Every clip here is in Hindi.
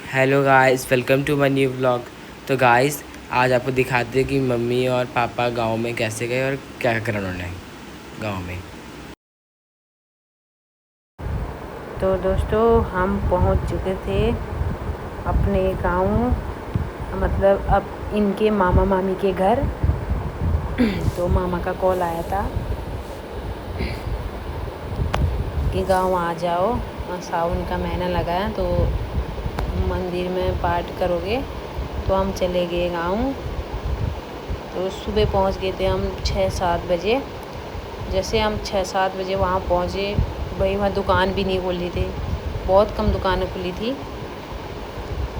Hello guys, welcome to my new vlog. तो गाइस, आज आपको दिखाते हैं कि मम्मी और पापा गांव में कैसे गए और क्या करा उन्होंने गांव में। तो दोस्तों, हम पहुंच चुके थे अपने गांव, मतलब अब इनके मामा मामी के घर। तो मामा का कॉल आया था कि गांव आ जाओ, सावन का महीना लगा है तो मंदिर में पाठ करोगे। तो हम चले गए गांव। तो सुबह पहुंच गए थे हम 6-7 बजे। जैसे हम 6-7 बजे वहाँ पहुँचे, भाई वहाँ दुकान भी नहीं खोली थी, बहुत कम दुकानें खुली थी।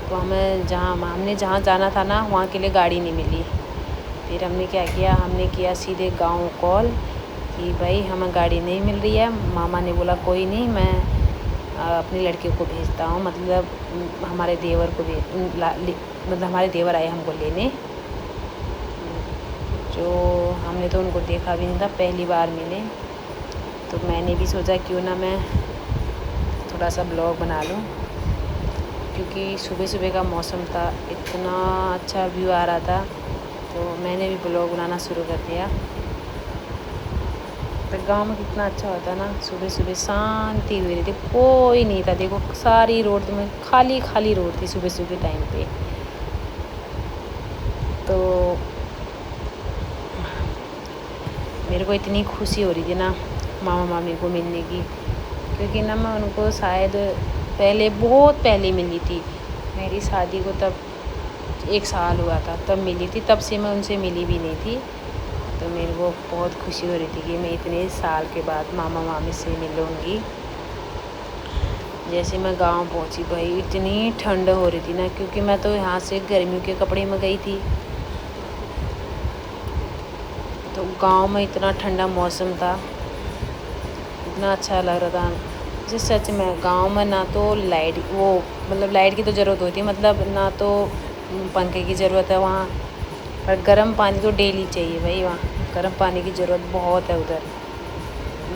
तो हमने जहाँ जाना था ना, वहाँ के लिए गाड़ी नहीं मिली। फिर हमने क्या किया, हमने किया सीधे गांव कॉल कि भाई हमें गाड़ी नहीं मिल रही है। मामा ने बोला कोई नहीं, मैं अपने लड़के को भेजता हूँ, मतलब हमारे देवर को मतलब हमारे देवर आए हमको लेने। जो हमने तो उनको देखा भी नहीं था, पहली बार मिले। तो मैंने भी सोचा क्यों ना मैं थोड़ा सा ब्लॉग बना लूँ, क्योंकि सुबह सुबह का मौसम था, इतना अच्छा व्यू आ रहा था। तो मैंने भी ब्लॉग बनाना शुरू कर दिया। तो गांव में कितना अच्छा होता है ना, सुबह सुबह शांति हुई रहती, कोई नहीं था। देखो सारी रोड में खाली खाली रोड थी सुबह सुबह टाइम पे। तो मेरे को इतनी खुशी हो रही थी ना मामा मामी को मिलने की, क्योंकि ना मैं उनको शायद पहले, बहुत पहले मिली थी। मेरी शादी को तब 1 साल हुआ था, तब मिली थी। तब से मैं उनसे मिली भी नहीं थी। तो मेरे को बहुत खुशी हो रही थी कि मैं इतने साल के बाद मामा मामी से मिलूँगी। जैसे मैं गांव पहुंची, भाई इतनी ठंड हो रही थी ना, क्योंकि मैं तो यहाँ से गर्मियों के कपड़े में गई थी। तो गांव में इतना ठंडा मौसम था, इतना अच्छा लग रहा था। जैसे सच में गांव में ना तो लाइट की तो ज़रूरत होती है, मतलब ना तो पंखे की ज़रूरत है वहाँ, पर गर्म पानी तो डेली चाहिए भाई। वहाँ गर्म पानी की ज़रूरत बहुत है उधर।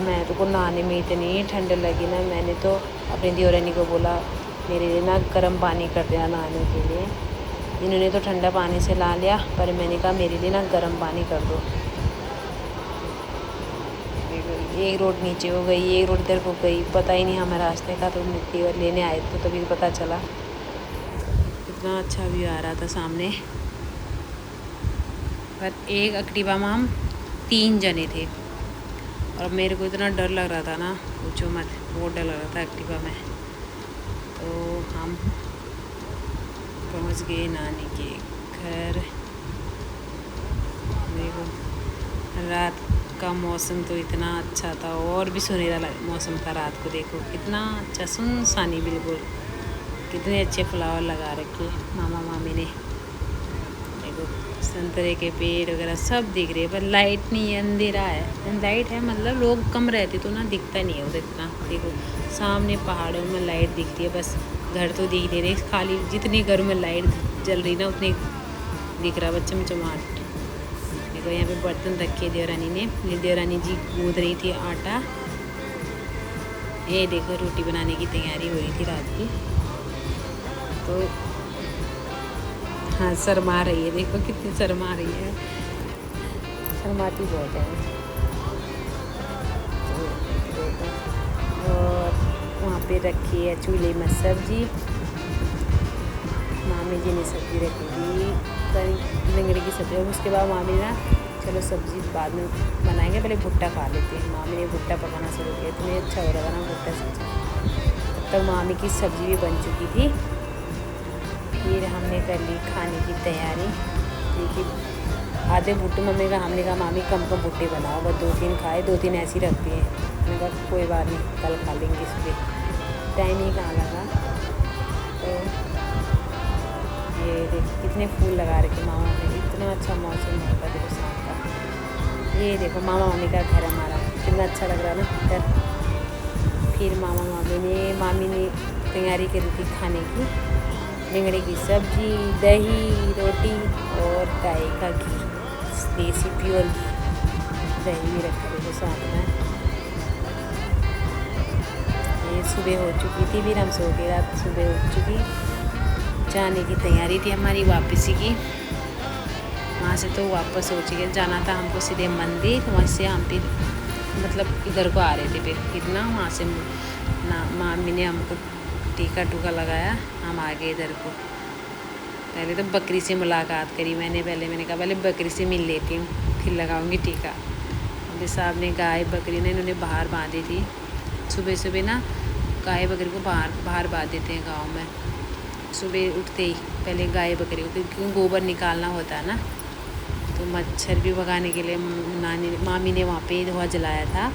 मैं तो को नहाने में इतनी ठंड लगी ना, मैंने तो अपनी देवरानी को बोला मेरे लिए ना गर्म पानी कर देना नहाने के लिए। इन्होंने तो ठंडा पानी से नहा लिया, पर मैंने कहा मेरे लिए ना गर्म पानी कर दो। एक रोड नीचे हो गई, एक रोड इधर हो गई, पता ही नहीं हमें रास्ते का। तो मिट्टी लेने आए तो तभी पता चला। इतना अच्छा व्यू आ रहा था सामने। पर एक एक्टिवा में हम 3 जने थे, और मेरे को इतना डर लग रहा था ना, पूछो मत, बहुत डर लग रहा था एक्टिवा में। तो हम पहुंच गए नानी के घर। देखो रात का मौसम तो इतना अच्छा था, और भी सुनहरा मौसम था रात को। देखो कितना अच्छा, सुनसानी बिल्कुल। कितने अच्छे फ्लावर लगा रखे मामा मामी ने। देखो संतरे के पेड़ वगैरह सब दिख रहे हैं, पर लाइट नहीं है, अंधेरा है। लाइट है मतलब लोग कम रहते तो ना दिखता नहीं है उधर इतना। देखो सामने पहाड़ों में लाइट दिख रही है, बस घर तो दिख नहीं रहे खाली। जितनी घरों में लाइट जल रही ना, उतनी दिख रहा है चमचमाहट। देखो यहाँ पे बर्तन रखे देवरानी ने, देवरानी जी गूंद रही थी आटा। ये देखो रोटी बनाने की तैयारी हो रही थी रात की। तो हाँ, शर्मा रही है, देखो कितनी शर्मा रही है, शर्माती बहुत है। और वहाँ पे रखी है चूल्हे में सब्जी। मामी जी ने सब्जी रखी थी, लंगड़ी की सब्जी। और उसके बाद मामी ना, चलो सब्जी बाद में बनाएंगे, पहले भुट्टा खा लेते हैं। मामी ने भुट्टा पकाना शुरू किया, इतने अच्छा हो रहा था ना भुट्टा सब्जी। तब तक मामी की सब्जी भी बन चुकी थी। फिर हमने कर ली खाने की तैयारी, क्योंकि आधे भुट्टे मम्मी का, हमने कहा मामी कम भुट्टे बनाओ, बस 2-3 खाए, 2-3 ऐसी रखती हैं। मैंने कहा कोई बात नहीं, कल खा लेंगे सुबह, टाइम ही कहाँ लगा। तो ये देखो कितने फूल लगा रखे मामा ने, इतना अच्छा मौसम होता है देखो शाम का। ये देखो मामा मामी का घर हमारा, कितना अच्छा लग रहा है ना घर। फिर मामी ने तैयारी करी थी खाने की, लंगड़े की सब्जी, दही, रोटी और गाय का घी, देसी प्योर घी। दही भी रखा देखो साथ में। ये सुबह हो चुकी थी, फिर हम सो गए, रात सुबह हो चुकी। जाने की तैयारी थी हमारी वापसी की। वहाँ से तो वापस हो चुके, जाना था हमको सीधे मंदिर, वहाँ से हम फिर मतलब इधर को आ रहे थे फिर ना वहाँ से ना मामी ने हमको टीका टूका लगाया, हम आ गए इधर को। पहले तो बकरी से मुलाकात करी मैंने कहा पहले बकरी से मिल लेती हूँ फिर लगाऊंगी टीका। अभी साहब ने गाय बकरी ने इन्होंने बाहर बांधी थी। सुबह सुबह ना गाय बकरी को बाहर बांध देते हैं गांव में, सुबह उठते ही पहले गाय बकरी को, क्योंकि गोबर निकालना होता है ना, तो मच्छर भी भगाने के लिए मामी ने वहाँ पे धुआं जलाया था,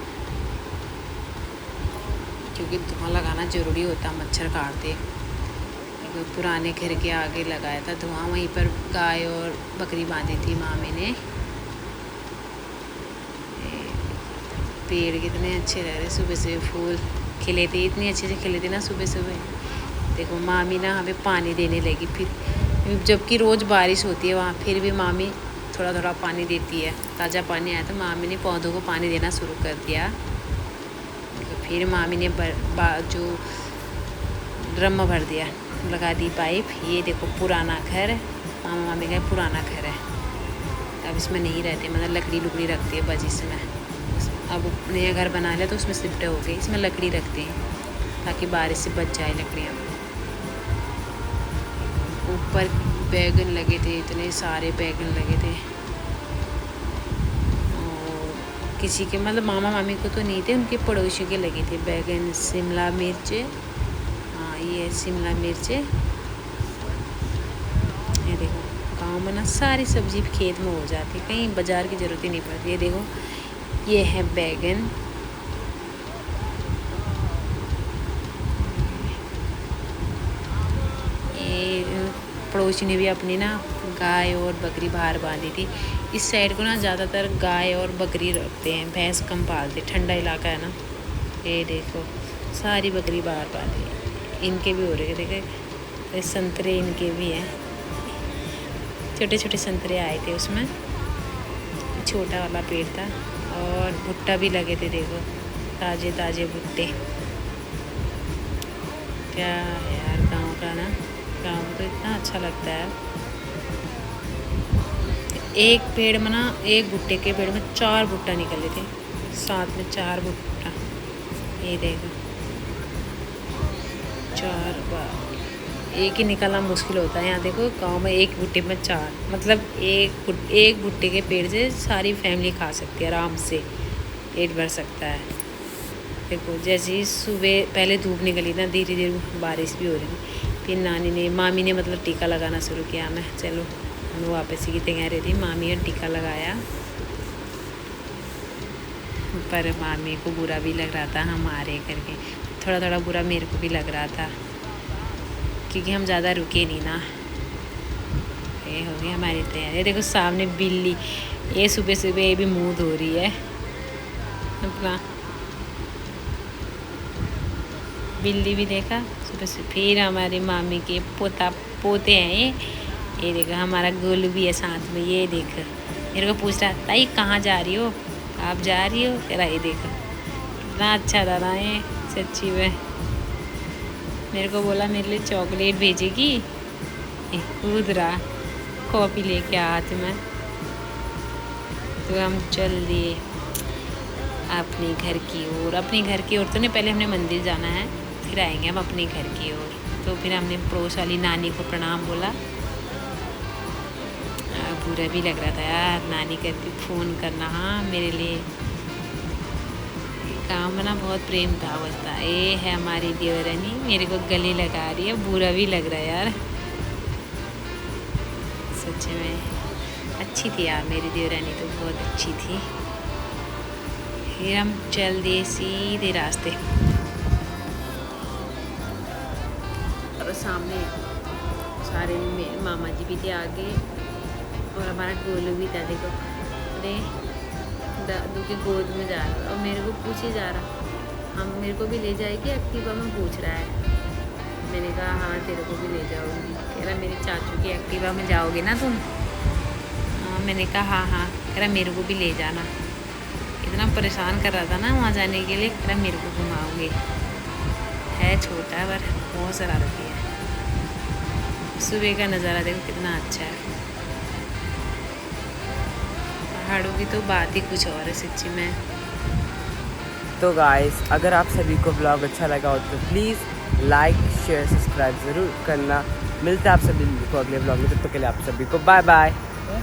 क्योंकि धुआं लगाना ज़रूरी होता मच्छर काटते। पुराने घर के आगे लगाया था धुआं, वहीं पर गाय और बकरी बांधी थी मामी ने। पेड़ कितने अच्छे लग रहे, सुबह सुबह फूल खिले थे, इतने अच्छे से खिले थे ना सुबह सुबह। देखो मामी ना हमें पानी देने लगी, फिर जबकि रोज़ बारिश होती है वहाँ, फिर भी मामी थोड़ा थोड़ा पानी देती है। ताज़ा पानी आया तो मामी ने पौधों को पानी देना शुरू कर दिया। फिर मामी ने जो ड्रम भर दिया, लगा दी पाइप। ये देखो पुराना घर, मामा मामी का पुराना घर है, अब इसमें नहीं रहते, मतलब लकड़ी लुकड़ी रखती है बस इसमें। अब नया घर बना लिया तो उसमें शिफ्ट हो गई, इसमें लकड़ी रखते हैं ताकि बारिश से बच जाए लकड़ियाँ। ऊपर बैगन लगे थे, इतने सारे बैगन लगे थे, और किसी के मतलब मामा मामी को तो नहीं थे, उनके पड़ोसियों के लगे थे बैगन। शिमला मिर्च, हाँ ये शिमला मिर्च। ये देखो गांव में ना सारी सब्जी खेत में हो जाती, कहीं बाज़ार की ज़रूरत ही नहीं पड़ती। ये देखो ये है बैगन, ये पड़ोसी ने भी अपनी ना गाय और बकरी बाहर बांधी थी। इस साइड को ना ज़्यादातर गाय और बकरी रखते हैं, भैंस कम पालते, ठंडा इलाका है ना। ये देखो सारी बकरी बाहर बांधी, इनके भी हो रहे, देखे संतरे इनके भी हैं, छोटे छोटे संतरे आए थे उसमें, छोटा वाला पेड़ था। और भुट्टा भी लगे थे, देखो ताज़े ताज़े भुट्टे। क्या है यार गांव का ना, गांव तो इतना अच्छा लगता है। एक पेड़ में ना, एक भुट्टे के पेड़ में 4 भुट्टा निकले थे, साथ में 4 भुट्टा। ये देखो 4 बार एक ही निकालना मुश्किल होता है। यहाँ देखो गांव में एक भुट्टे में 4, मतलब एक भुट्टे के पेड़ से सारी फैमिली खा सकती है, आराम से पेट भर सकता है। देखो जैसे ही सुबह पहले धूप निकली ना, धीरे धीरे बारिश भी हो रही थी, फिर मामी ने मतलब टीका लगाना शुरू किया। मैं चलो हम वापसी की तैयारी थी, मामी ने टीका लगाया, पर मामी को बुरा भी लग रहा था हम आ रहे करके, थोड़ा थोड़ा बुरा मेरे को भी लग रहा था, क्योंकि हम ज़्यादा रुके नहीं ना। ये हो गई हमारी तैयारी। देखो सामने बिल्ली, ये सुबह सुबह ये भी मुँह धो रही है अपना, बिल्ली भी देखा सुबह से। फिर हमारी मामी के पोते हैं ये देखो हमारा गोलू भी है साथ में। ये देखो मेरे को पूछ रहा ताई कहाँ जा रही हो, आप जा रही हो, कह रहा ये देखो कितना अच्छा था ना ये, सच्ची में। मेरे को बोला मेरे लिए चॉकलेट भेजेगी, कूद रहा कॉपी लेके हाथ में। तो हम चल दिए अपने घर की ओर। अपने घर की ओर तो नहीं, पहले हमने मंदिर जाना है, फिर आएंगे हम अपने घर की ओर। तो फिर हमने पड़ोस वाली नानी को प्रणाम बोला। बुरा भी लग रहा था यार, नानी करती फ़ोन करना, हाँ मेरे लिए। गाँव में ना बहुत प्रेम था बसता। ये है हमारी देवरानी, मेरे को गले लगा रही है, बुरा भी लग रहा है यार, सच में अच्छी थी यार मेरी देवरानी तो, बहुत अच्छी थी। फिर हम चल दिए सीधे रास्ते, और सामने सारे मामा जी भी थे आगे, और हमारा गोलू भी था। देखो अरे दादू की गोद में जा रहा, और मेरे को पूछे जा रहा मेरे को भी ले जाएगी एक्टिवा में, पूछ रहा है। मैंने कहा हाँ तेरे को भी ले जाऊँगी। कह रहा मेरे चाचू की एक्टिवा में जाओगे ना तुम? हाँ मैंने कहा हाँ हाँ। कह रहा मेरे को भी ले जाना। इतना परेशान कर रहा था ना वहाँ जाने के लिए, कह रहा मेरे को घुमाओगे। है छोटा पर बहुत शरारती है। सुबह का नज़ारा देखो कितना अच्छा है। पहाड़ों की तो बात ही कुछ और है सच्ची में। तो गाइस अगर आप सभी को ब्लॉग अच्छा लगा हो तो प्लीज़ लाइक शेयर सब्सक्राइब ज़रूर करना। मिलते हैं आप सभी को अगले ब्लॉग में, तब तक के लिए आप सभी को बाय बाय।